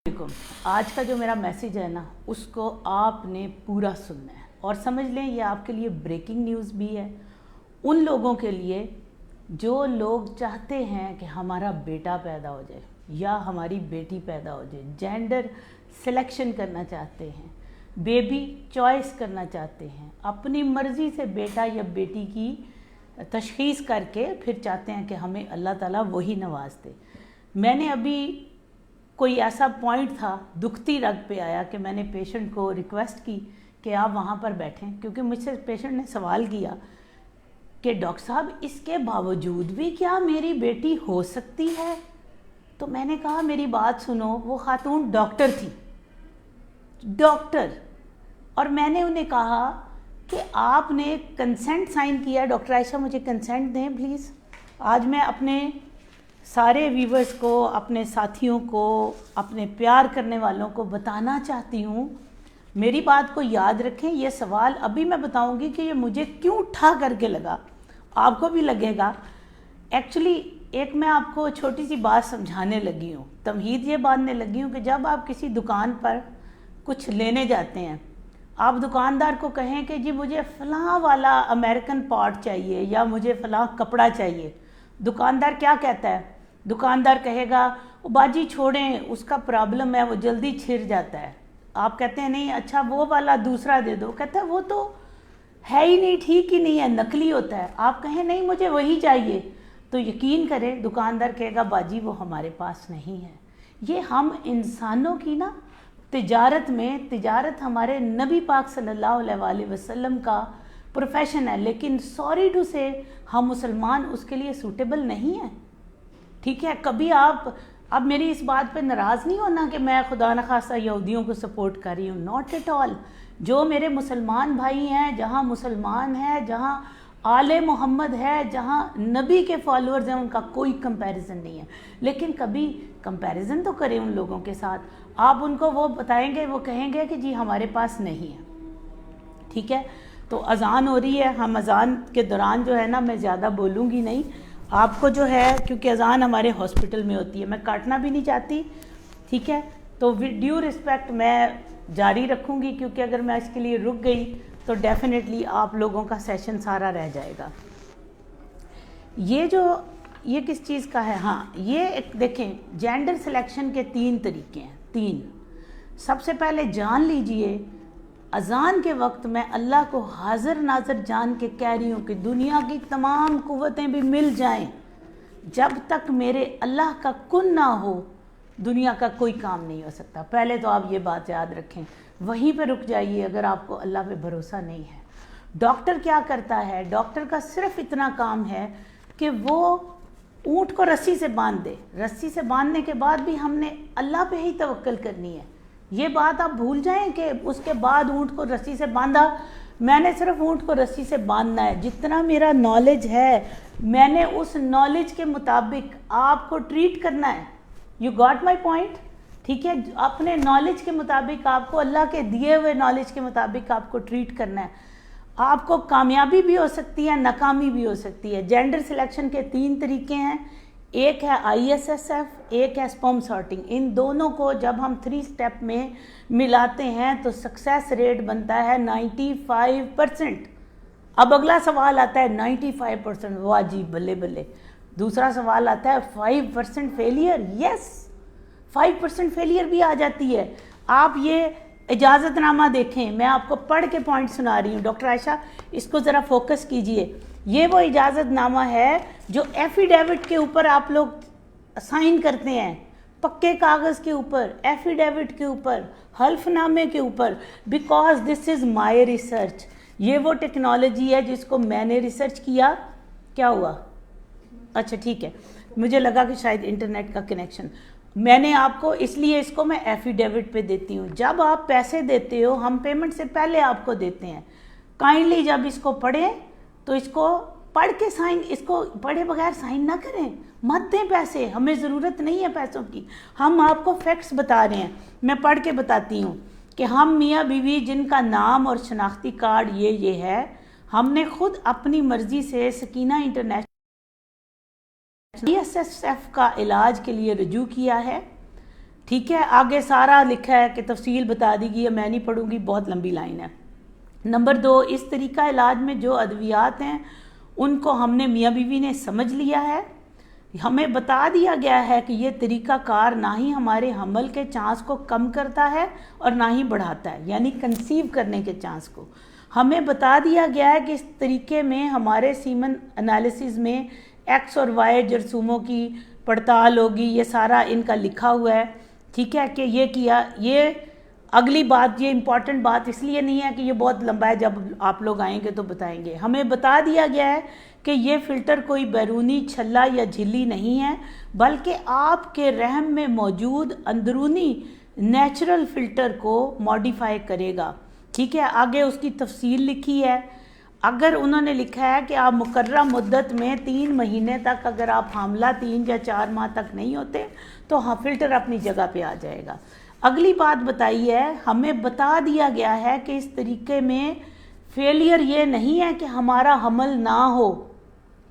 वालेकुम। आज का जो मेरा मैसेज है ना, उसको आपने पूरा सुनना है और समझ लें ये आपके लिए ब्रेकिंग न्यूज़ भी है। उन लोगों के लिए जो लोग चाहते हैं कि हमारा बेटा पैदा हो जाए या हमारी बेटी पैदा हो जाए, जेंडर सिलेक्शन करना चाहते हैं, बेबी चॉइस करना चाहते हैं, अपनी मर्ज़ी से बेटा या बेटी की तशख़ीस करके फिर चाहते हैं कि हमें अल्लाह ताला वही नवाज दे। मैंने अभी कोई ऐसा पॉइंट था, दुखती रग पे आया कि मैंने पेशेंट को रिक्वेस्ट की कि आप वहाँ पर बैठें, क्योंकि मुझसे पेशेंट ने सवाल किया कि डॉक्टर साहब इसके बावजूद भी क्या मेरी बेटी हो सकती है। तो मैंने कहा मेरी बात सुनो, वो खातून डॉक्टर थी, डॉक्टर, और मैंने उन्हें कहा कि आपने कंसेंट साइन किया। डॉक्टर आयशा मुझे कंसेंट दें प्लीज़। आज मैं अपने सारे व्यूवर्स को, अपने साथियों को, अपने प्यार करने वालों को बताना चाहती हूँ, मेरी बात को याद रखें। ये सवाल अभी मैं बताऊँगी कि ये मुझे क्यों उठा करके लगा, आपको भी लगेगा। एक्चुअली एक मैं आपको छोटी सी बात समझाने लगी हूँ, तमहीद ये बांधने लगी हूँ कि जब आप किसी दुकान पर कुछ लेने जाते हैं, आप दुकानदार को कहें कि जी मुझे फ़लाँ वाला अमेरिकन पॉट चाहिए या मुझे फ़लाँ कपड़ा चाहिए, दुकानदार क्या कहता है? दुकानदार कहेगा वो बाजी छोड़ें, उसका प्रॉब्लम है, वो जल्दी छिर जाता है। आप कहते हैं नहीं अच्छा वो वाला दूसरा दे दो, कहता है वो तो है ही नहीं, ठीक ही नहीं है, नकली होता है। आप कहें नहीं मुझे वही चाहिए, तो यकीन करें दुकानदार कहेगा बाजी वो हमारे पास नहीं है। ये हम इंसानों की ना तिजारत में, तिजारत हमारे नबी पाक सल्लल्लाहु अलैहि वसल्लम का प्रोफेशन है, लेकिन सॉरी टू से हम मुसलमान उसके लिए सूटेबल नहीं है। ठीक है, कभी आप अब मेरी इस बात पे नाराज़ नहीं होना कि मैं खुदा न खासा यहूदियों को सपोर्ट कर रही हूँ, नॉट एट ऑल। जो मेरे मुसलमान भाई हैं, जहाँ मुसलमान है, जहाँ आले मोहम्मद है, जहाँ नबी के फॉलोअर्स हैं, उनका कोई कंपैरिजन नहीं है। लेकिन कभी कंपैरिजन तो करें उन लोगों के साथ। आप उनको वो बताएंगे, वो कहेंगे कि जी हमारे पास नहीं है। ठीक है, तो अज़ान हो रही है, हम अज़ान के दौरान जो है ना मैं ज़्यादा बोलूँगी नहीं आपको, जो है क्योंकि अज़ान हमारे हॉस्पिटल में होती है, मैं काटना भी नहीं चाहती। ठीक है, तो विद ड्यू रिस्पेक्ट मैं जारी रखूँगी, क्योंकि अगर मैं इसके लिए रुक गई तो डेफिनेटली आप लोगों का सेशन सारा रह जाएगा। ये किस चीज़ का है? हाँ, ये एक देखें, जेंडर सिलेक्शन के 3 तरीके हैं, 3। सबसे पहले जान लीजिए, अज़ान के वक्त मैं अल्लाह को हाज़िर नाज़र जान के कह रही हूँ कि दुनिया की तमाम कुव्वतें भी मिल जाएं, जब तक मेरे अल्लाह का कुन ना हो दुनिया का कोई काम नहीं हो सकता। पहले तो आप ये बात याद रखें, वहीं पे रुक जाइए अगर आपको अल्लाह पे भरोसा नहीं है। डॉक्टर क्या करता है? डॉक्टर का सिर्फ इतना काम है कि वो ऊँट को रस्सी से बांध दे। रस्सी से बांधने के बाद भी हमने अल्लाह पे ही तवक्कल करनी है। ये बात आप भूल जाएं कि उसके बाद ऊँट को रस्सी से बांधा, मैंने सिर्फ ऊँट को रस्सी से बांधना है। जितना मेरा नॉलेज है मैंने उस नॉलेज के मुताबिक आपको ट्रीट करना है। You got my point? ठीक है, अपने नॉलेज के मुताबिक आपको, अल्लाह के दिए हुए नॉलेज के मुताबिक आपको ट्रीट करना है। आपको कामयाबी भी हो सकती है, नाकामी भी हो सकती है। जेंडर सिलेक्शन के 3 तरीके हैं, एक है ISSF, एक है स्पर्म सॉर्टिंग। इन दोनों को जब हम 3 स्टेप में मिलाते हैं तो सक्सेस रेट बनता है 95%। अब अगला सवाल आता है 95%, वाह जी बल्ले बल्ले। दूसरा सवाल आता है 5% फेलियर। यस, 5% फेलियर भी आ जाती है। आप ये इजाज़तनामा देखें, मैं आपको पढ़ के पॉइंट सुना रही हूँ। डॉक्टर आयशा इसको ज़रा फोकस कीजिए। ये वो इजाज़तनामा है जो एफिडेविट के ऊपर आप लोग साइन करते हैं, पक्के कागज़ के ऊपर, एफिडेविट के ऊपर, हल्फनामे के ऊपर, because this is my research. ये वो टेक्नोलॉजी है जिसको मैंने रिसर्च किया। क्या हुआ? अच्छा ठीक है, मुझे लगा कि शायद इंटरनेट का कनेक्शन। मैंने आपको इसलिए इसको मैं एफिडेविट पे देती हूँ। जब आप पैसे देते हो, हम पेमेंट से पहले आपको देते हैं। काइंडली जब इसको पढ़ें तो इसको पढ़ के साइन, इसको पढ़े बगैर साइन ना करें, मत दें पैसे, हमें ज़रूरत नहीं है पैसों की। हम आपको फैक्ट्स बता रहे हैं, मैं पढ़ के बताती हूँ कि हम मियाँ बीवी जिनका नाम और शनाख्ती कार्ड ये है, हमने खुद अपनी मर्ज़ी से सकीना इंटरनेशनल ISSF का इलाज के लिए रजू किया है। ठीक है, आगे सारा लिखा है कि तफसील बता दी गई है, मैं नहीं पढ़ूंगी, बहुत लंबी लाइन है। नंबर 2, इस तरीका इलाज में जो अद्वियात हैं उनको हमने मियाँ बीवी ने समझ लिया है। हमें बता दिया गया है कि ये तरीका कार ना ही हमारे हमल के चांस को कम करता है और ना ही बढ़ाता है, यानी कंसीव करने के चांस को। हमें बता दिया गया है कि इस तरीके में हमारे सीमन एनालिसिस में एक्स और वाई जरसूमों की पड़ताल होगी, ये सारा इनका लिखा हुआ है। ठीक है, कि ये किया। ये अगली बात, ये इम्पॉर्टेंट बात इसलिए नहीं है कि ये बहुत लंबा है, जब आप लोग आएंगे तो बताएंगे। हमें बता दिया गया है कि ये फ़िल्टर कोई बैरूनी छल्ला या झिल्ली नहीं है, बल्कि आपके रहम में मौजूद अंदरूनी नेचुरल फ़िल्टर को मॉडिफाई करेगा। ठीक है, आगे उसकी तफसील लिखी है। अगर उन्होंने लिखा है कि आप मुकर्रर मुद्दत में 3 महीने तक अगर आप हामला 3 या 4 माह तक नहीं होते तो हाँ फ़िल्टर अपनी जगह पे आ जाएगा। अगली बात बताई है, हमें बता दिया गया है कि इस तरीके में फेलियर ये नहीं है कि हमारा हमल ना हो,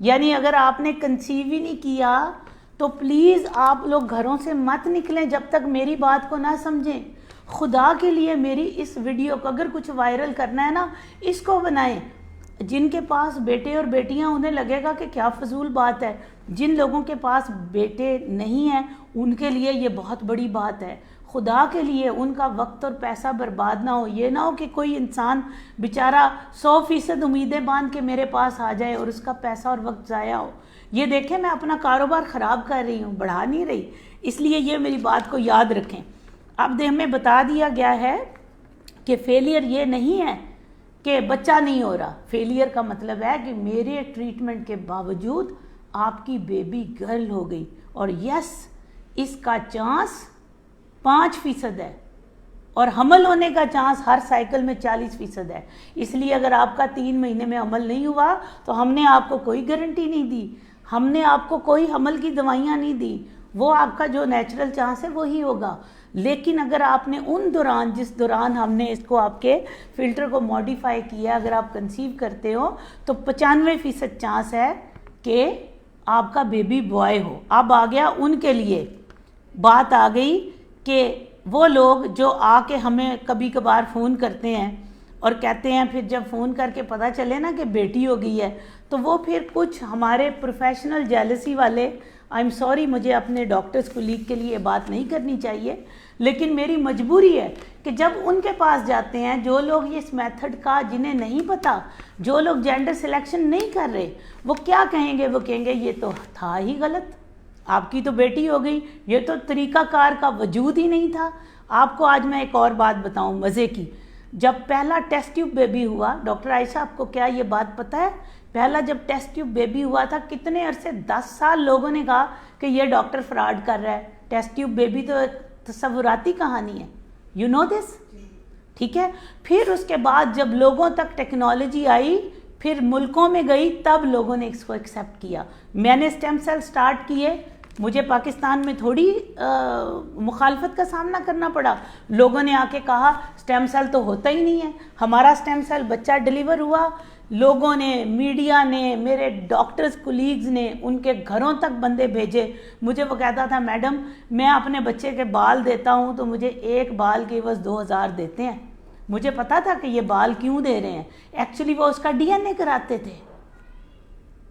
यानी अगर आपने कंसीव ही नहीं किया तो प्लीज़ आप लोग घरों से मत निकलें जब तक मेरी बात को ना समझें। खुदा के लिए मेरी इस वीडियो को अगर कुछ वायरल करना है ना, इसको बनाएं। जिनके पास बेटे और बेटियां, उन्हें लगेगा कि क्या फजूल बात है। जिन लोगों के पास बेटे नहीं हैं उनके लिए ये बहुत बड़ी बात है। खुदा के लिए उनका वक्त और पैसा बर्बाद ना हो। ये ना हो कि कोई इंसान बेचारा 100% उम्मीदें बांध के मेरे पास आ जाए और उसका पैसा और वक्त ज़ाया हो। ये देखें, मैं अपना कारोबार ख़राब कर रही हूँ, बढ़ा नहीं रही। इसलिए ये मेरी बात को याद रखें। अब हमें बता दिया गया है कि फेलियर ये नहीं है कि बच्चा नहीं हो रहा। फेलियर का मतलब है कि मेरे ट्रीटमेंट के बावजूद आपकी बेबी गर्ल हो गई, और यस, इसका चांस 5% है और हमल होने का चांस हर साइकिल में 40% है। इसलिए अगर आपका 3 महीने में हमल नहीं हुआ तो हमने आपको कोई गारंटी नहीं दी, हमने आपको कोई हमल की दवाइयाँ नहीं दी, वो आपका जो नेचुरल चांस है वही होगा। लेकिन अगर आपने उन दौरान, जिस दौरान हमने इसको आपके फ़िल्टर को मॉडिफाई किया, अगर आप कंसीव करते हो तो 95% चांस है कि आपका बेबी बॉय हो। अब आ गया उनके लिए, बात आ गई कि वो लोग जो आके हमें कभी कभार फ़ोन करते हैं और कहते हैं, फिर जब फ़ोन करके पता चले ना कि बेटी हो गई है, तो वो फिर कुछ हमारे प्रोफेशनल जेलसी वाले, आई एम सॉरी, मुझे अपने डॉक्टर्स कोलीग के लिए बात नहीं करनी चाहिए, लेकिन मेरी मजबूरी है कि जब उनके पास जाते हैं जो लोग इस मेथड का, जिन्हें नहीं पता, जो लोग जेंडर सिलेक्शन नहीं कर रहे, वो क्या कहेंगे? वो कहेंगे ये तो था ही गलत, आपकी तो बेटी हो गई, ये तो तरीकाकार का वजूद ही नहीं था। आपको आज मैं एक और बात बताऊं मज़े की। जब पहला टेस्ट ट्यूब बेबी हुआ, डॉक्टर आयशा आपको क्या ये बात पता है? पहला जब टेस्ट ट्यूब बेबी हुआ था, कितने अरसे, 10 साल लोगों ने कहा कि ये डॉक्टर फ्रॉड कर रहा है, टेस्ट ट्यूब बेबी तो एक तस्वुराती कहानी है। You know this? ठीक है, फिर उसके बाद जब लोगों तक टेक्नोलॉजी आई, फिर मुल्कों में गई, तब लोगों ने इसको एक्सेप्ट किया। मैंने स्टेम सेल स्टार्ट किए, मुझे पाकिस्तान में थोड़ी मुखालफत का सामना करना पड़ा। लोगों ने आके कहा स्टेम सेल तो होता ही नहीं है, हमारा स्टेम सेल बच्चा डिलीवर हुआ। लोगों ने, मीडिया ने, मेरे डॉक्टर्स कोलीग्स ने उनके घरों तक बंदे भेजे। मुझे वो कहता था, मैडम मैं अपने बच्चे के बाल देता हूँ तो मुझे एक बाल के बस 2000 देते हैं। मुझे पता था कि ये बाल क्यों दे रहे हैं, एक्चुअली वो उसका डीएनए कराते थे।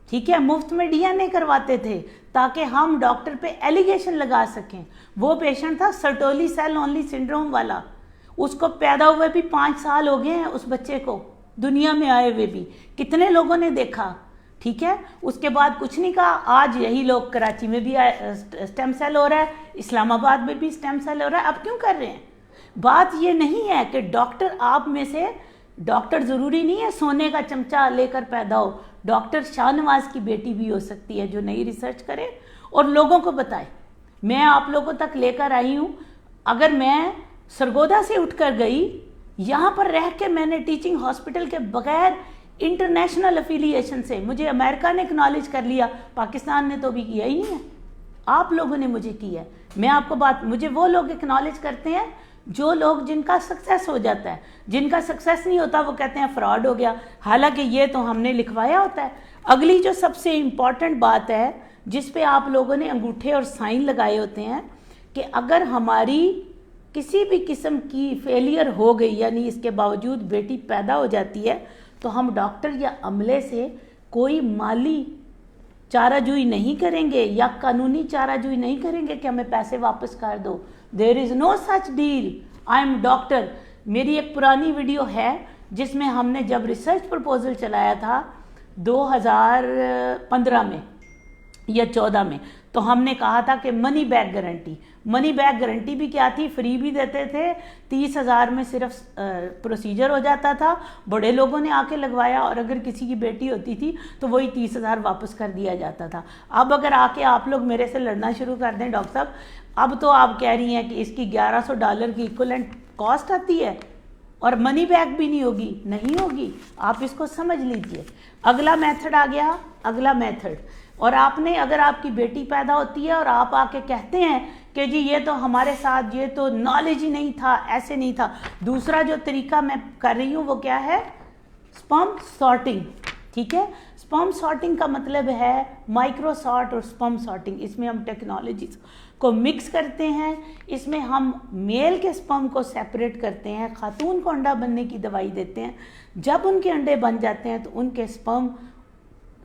ठीक है, मुफ्त में डीएनए करवाते थे ताकि हम डॉक्टर पे एलिगेशन लगा सकें। वो पेशेंट था सर्टोली सेल ओनली सिंड्रोम वाला, उसको पैदा हुए भी 5 साल हो गए हैं, उस बच्चे को दुनिया में आए हुए भी कितने लोगों ने देखा। ठीक है, उसके बाद कुछ नहीं कहा। आज यही लोग, कराची में भी स्टेम सेल हो रहा है, इस्लामाबाद में भी स्टेम सेल हो रहा है। अब क्यों कर रहे हैं? बात ये नहीं है कि डॉक्टर आप में से, डॉक्टर ज़रूरी नहीं है सोने का चमचा लेकर पैदा हो। डॉक्टर शाहनवाज की बेटी भी हो सकती है जो नई रिसर्च करे और लोगों को बताए। मैं आप लोगों तक लेकर आई हूँ। अगर मैं सरगोदा से उठकर गई, यहाँ पर रह के मैंने टीचिंग हॉस्पिटल के बगैर इंटरनेशनल एफिलिएशन से, मुझे अमेरिका ने एक्नॉलेज कर लिया, पाकिस्तान ने तो भी किया ही नहीं है, आप लोगों ने मुझे किया है। मैं आपको बात, मुझे वो लोग एक्नॉलेज करते हैं जो लोग, जिनका सक्सेस हो जाता है, जिनका सक्सेस नहीं होता वो कहते हैं फ्रॉड हो गया, हालांकि ये तो हमने लिखवाया होता है। अगली जो सबसे इम्पॉर्टेंट बात है जिस पे आप लोगों ने अंगूठे और साइन लगाए होते हैं कि अगर हमारी किसी भी किस्म की फेलियर हो गई, यानी इसके बावजूद बेटी पैदा हो जाती है, तो हम डॉक्टर या अमले से कोई माली चाराजोई नहीं करेंगे या कानूनी चाराजोई नहीं करेंगे कि हमें पैसे वापस कर दो। There is no such deal. I am doctor. मेरी एक पुरानी वीडियो है जिसमें हमने जब रिसर्च प्रपोजल चलाया था 2015 में या 14 में, तो हमने कहा था कि money back guarantee. Money back guarantee भी क्या थी? फ्री भी देते थे, 30,000 में सिर्फ प्रोसीजर हो जाता था। बड़े लोगों ने आके लगवाया और अगर किसी की बेटी होती थी तो वही 30,000 वापस कर दिया जाता था। अब अगर आके आप लोग मेरे से लड़ना शुरू कर दें, डॉक्टर साहब अब तो आप कह रही हैं कि इसकी $1100 की इक्विवेलेंट कॉस्ट आती है और मनी बैक भी नहीं होगी। नहीं होगी, आप इसको समझ लीजिए। अगला मेथड आ गया, अगला मेथड। और आपने, अगर आपकी बेटी पैदा होती है और आप आके कहते हैं कि जी ये तो हमारे साथ, ये तो नॉलेज ही नहीं था, ऐसे नहीं था। दूसरा जो तरीका मैं कर रही हूँ वो क्या है? Sperm sorting. ठीक है, स्पर्म सॉर्टिंग का मतलब है माइक्रो सॉर्ट और स्पर्म सॉर्टिंग। इसमें हम टेक्नोलॉजीज को मिक्स करते हैं। इसमें हम मेल के स्पर्म को सेपरेट करते हैं, खातून को अंडा बनने की दवाई देते हैं। जब उनके अंडे बन जाते हैं तो उनके स्पर्म,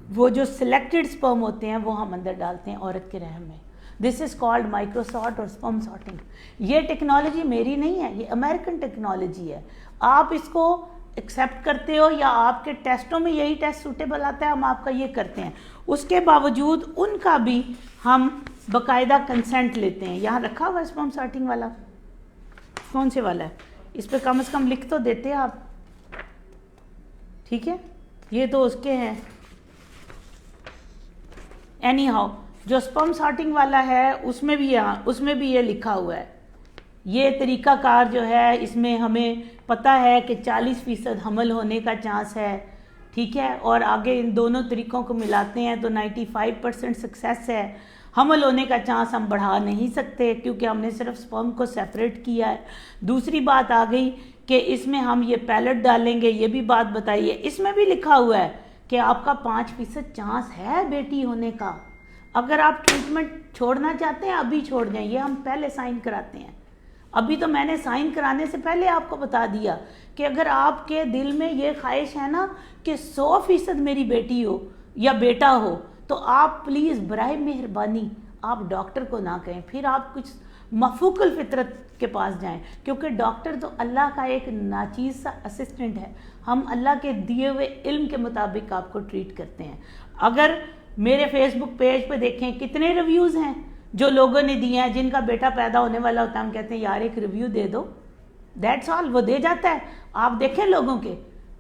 वो जो सिलेक्टेड स्पर्म होते हैं, वो हम अंदर डालते हैं औरत के रहम में। दिस इज़ कॉल्ड माइक्रोसॉर्ट और स्पर्म सॉर्टिंग। ये टेक्नोलॉजी मेरी नहीं है, ये अमेरिकन टेक्नोलॉजी है। आप इसको एक्सेप्ट करते हो या आपके टेस्टों में यही टेस्ट सूटेबल आता है, हम आपका ये करते हैं। उसके बावजूद उनका भी हम बाकायदा कंसेंट लेते हैं। यहाँ रखा हुआ स्पर्म सॉर्टिंग वाला, कौन से वाला है? इस पर कम से कम लिख तो देते आप। ठीक है, ये तो उसके हैं। एनी हाउ, जो स्पर्म सॉर्टिंग वाला है उसमें भी ये लिखा हुआ है। ये तरीकाकार जो है, इसमें हमें पता है कि 40% हमल होने का चांस है। ठीक है, और आगे इन दोनों तरीक़ों को मिलाते हैं तो 95% सक्सेस है। हमल होने का चांस हम बढ़ा नहीं सकते क्योंकि हमने सिर्फ स्पर्म को सेपरेट किया है। दूसरी बात आ गई कि इसमें हम ये पैलेट डालेंगे, ये भी बात बताइए। इसमें भी लिखा हुआ है कि आपका 5% चांस है बेटी होने का। अगर आप ट्रीटमेंट छोड़ना चाहते हैं अभी छोड़ दें, ये हम पहले साइन कराते हैं। अभी तो मैंने साइन कराने से पहले आपको बता दिया कि अगर आपके दिल में ये ख्वाहिश है ना कि 100% मेरी बेटी हो या बेटा हो, तो आप प्लीज़ बराए मेहरबानी आप डॉक्टर को ना कहें, फिर आप कुछ मफूकल फितरत के पास जाएं, क्योंकि डॉक्टर तो अल्लाह का एक नाचीज़ सा असिस्टेंट है। हम अल्लाह के दिए हुए इल्म के मुताबिक आपको ट्रीट करते हैं। अगर मेरे फेसबुक पेज पे देखें कितने रिव्यूज़ हैं जो लोगों ने दिए हैं, जिनका बेटा पैदा होने वाला होता है, हम कहते हैं यार एक रिव्यू दे दो, दैट्स ऑल, वो दे जाता है। आप देखें लोगों के,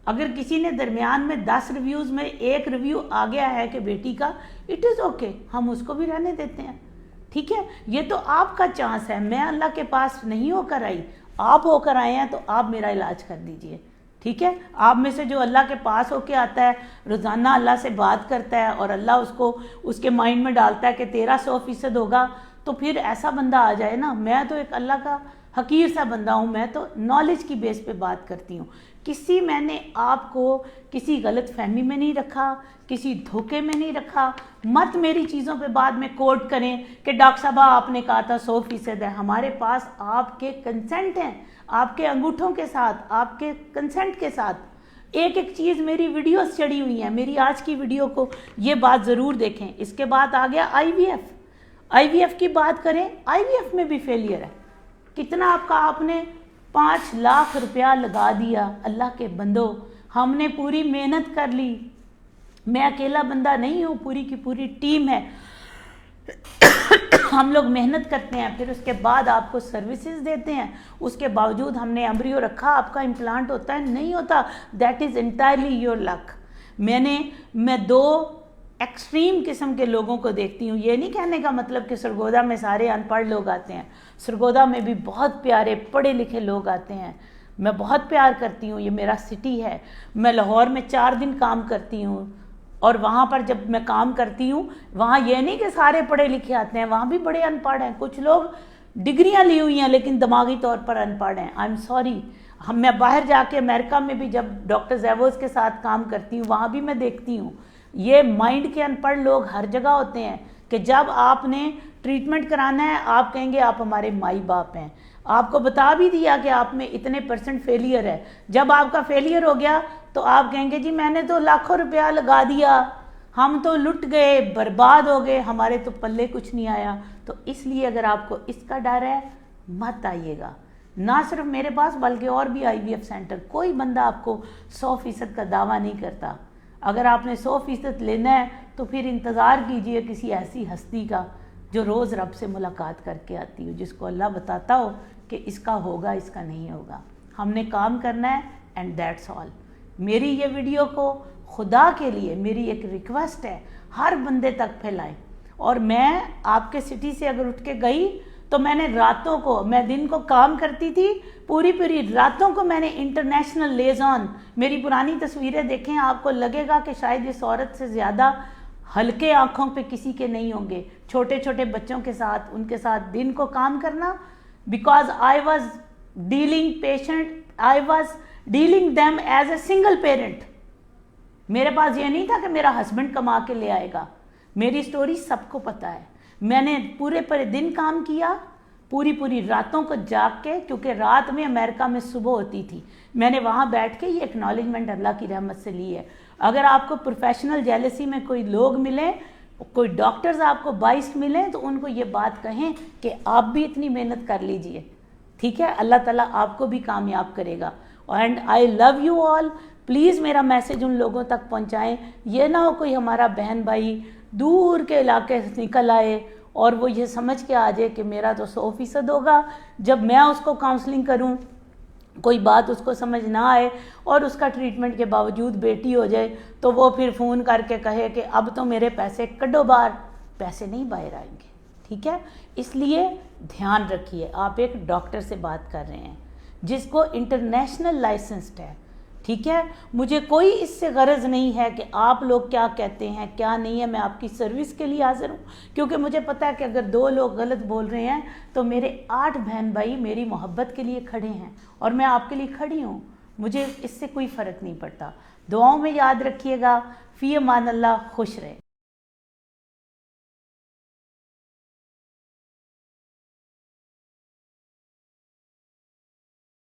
अगर किसी ने दरमियान में 10 रिव्यूज़ में एक रिव्यू आ गया है कि बेटी का, इट इज़ ओके, हम उसको भी रहने देते हैं। ठीक है, ये तो आपका चांस है। मैं अल्लाह के पास नहीं होकर आई, आप होकर आए हैं, तो आप मेरा इलाज कर दीजिए। ठीक है, आप में से जो अल्लाह के पास होके आता है, रोज़ाना अल्लाह से बात करता है और अल्लाह उसको उसके माइंड में डालता है कि तेरा 100% होगा, तो फिर ऐसा बंदा आ जाए ना। मैं तो एक अल्लाह का हकीर सा बंदा हूँ, मैं तो नॉलेज की बेस पे बात करती हूँ। मैंने आपको किसी गलत फहमी में नहीं रखा, किसी धोखे में नहीं रखा। मत मेरी चीज़ों पे बाद में कोट करें कि डॉक्टर साहब आपने कहा था 100% है। हमारे पास आपके कंसेंट हैं, आपके अंगूठों के साथ, आपके कंसेंट के साथ। एक एक चीज़ मेरी वीडियोस चढ़ी हुई हैं, मेरी आज की वीडियो को ये बात ज़रूर देखें। इसके बाद आ गया IVF की बात करें, IVF में भी फेलियर है। कितना आपने 5 लाख रुपया लगा दिया। अल्लाह के बंदो, हमने पूरी मेहनत कर ली, मैं अकेला बंदा नहीं हूँ, पूरी की पूरी टीम है। हम लोग मेहनत करते हैं, फिर उसके बाद आपको सर्विसेज देते हैं। उसके बावजूद हमने एम्ब्रियो रखा, आपका इम्प्लांट होता है नहीं होता, that is entirely your luck. मैं 2 एक्सट्रीम किस्म के लोगों को देखती हूँ। ये नहीं कहने का मतलब कि सरगोदा में सारे अनपढ़ लोग आते हैं, सरगोदा में भी बहुत प्यारे पढ़े लिखे लोग आते हैं। मैं बहुत प्यार करती हूँ, ये मेरा सिटी है। मैं लाहौर में 4 दिन काम करती हूँ और वहाँ पर जब मैं काम करती हूँ, वहाँ ये नहीं कि सारे पढ़े लिखे आते हैं, वहाँ भी बड़े अनपढ़ हैं। कुछ लोग डिग्रियाँ ली हुई हैं लेकिन दिमागी तौर पर अनपढ़ हैं। I am sorry. मैं बाहर जाके अमेरिका में भी जब डॉक्टर ज़ैवोस के साथ काम करती हूँ, वहाँ भी मैं देखती हूँ ये माइंड के अनपढ़ लोग हर जगह होते हैं कि जब आपने ट्रीटमेंट कराना है, आप कहेंगे आप हमारे माई बाप हैं, आपको बता भी दिया कि आप में इतने % फेलियर है। जब आपका फेलियर हो गया तो आप कहेंगे जी मैंने तो लाखों रुपया लगा दिया, हम तो लुट गए, बर्बाद हो गए, हमारे तो पल्ले कुछ नहीं आया। तो इसलिए अगर आपको इसका डर है मत आइएगा, ना सिर्फ मेरे पास बल्कि और भी IVF सेंटर। कोई बंदा आपको 100% का दावा नहीं करता। अगर आपने 100% लेना है तो फिर इंतज़ार कीजिए किसी ऐसी हस्ती का जो रोज़ रब से मुलाकात करके आती हो, जिसको अल्लाह बताता हो कि इसका होगा इसका नहीं होगा। हमने काम करना है एंड दैट्स ऑल। मेरी ये वीडियो को खुदा के लिए मेरी एक रिक्वेस्ट है, हर बंदे तक फैलाएं। और मैं आपके सिटी से अगर उठ के गई तो मैंने रातों को, मैं दिन को काम करती थी, पूरी रातों को मैंने इंटरनेशनल लेज़ॉन, मेरी पुरानी तस्वीरें देखें आपको लगेगा कि शायद इस औरत से ज़्यादा हल्के आँखों पे किसी के नहीं होंगे। छोटे छोटे बच्चों के साथ, उनके साथ दिन को काम करना, because I was dealing patient, I was dealing them as a single parent. मेरे पास ये नहीं था कि मेरा हस्बैंड कमा के ले आएगा। मेरी स्टोरी सबको पता है। मैंने पूरे दिन काम किया, पूरी रातों को जाग के, क्योंकि रात में अमेरिका में सुबह होती थी। मैंने वहाँ बैठ के ये एक्नॉलेजमेंट अल्लाह की रहमत से ली है। अगर आपको प्रोफेशनल जेलसी में कोई लोग मिले, कोई डॉक्टर्स आपको बाइस्ट मिले, तो उनको ये बात कहें कि आप भी इतनी मेहनत कर लीजिए, ठीक है, अल्लाह ताला आपको भी कामयाब करेगा। And I love you all. Please मेरा मैसेज उन लोगों तक पहुंचाएं। ये ना हो कोई हमारा बहन भाई दूर के इलाके से निकल आए और वो ये समझ के आ जाए कि मेरा तो 100% होगा, जब मैं उसको काउंसलिंग करूं कोई बात उसको समझ ना आए और उसका ट्रीटमेंट के बावजूद बेटी हो जाए, तो वो फिर फ़ोन करके कहे कि अब तो मेरे पैसे कड्डो बाहर। पैसे नहीं बाहर आएंगे, ठीक है। इसलिए ध्यान रखिए, आप एक डॉक्टर से बात कर रहे हैं जिसको इंटरनेशनल लाइसेंस्ड है, ठीक है। मुझे कोई इससे गरज नहीं है कि आप लोग क्या कहते हैं क्या नहीं है। मैं आपकी सर्विस के लिए हाजिर हूँ, क्योंकि मुझे पता है कि अगर 2 लोग गलत बोल रहे हैं तो मेरे 8 बहन भाई मेरी मोहब्बत के लिए खड़े हैं और मैं आपके लिए खड़ी हूँ। मुझे इससे कोई फ़र्क नहीं पड़ता। दुआओं में याद रखिएगा। फ़ी अमान अल्लाह, खुश रहे।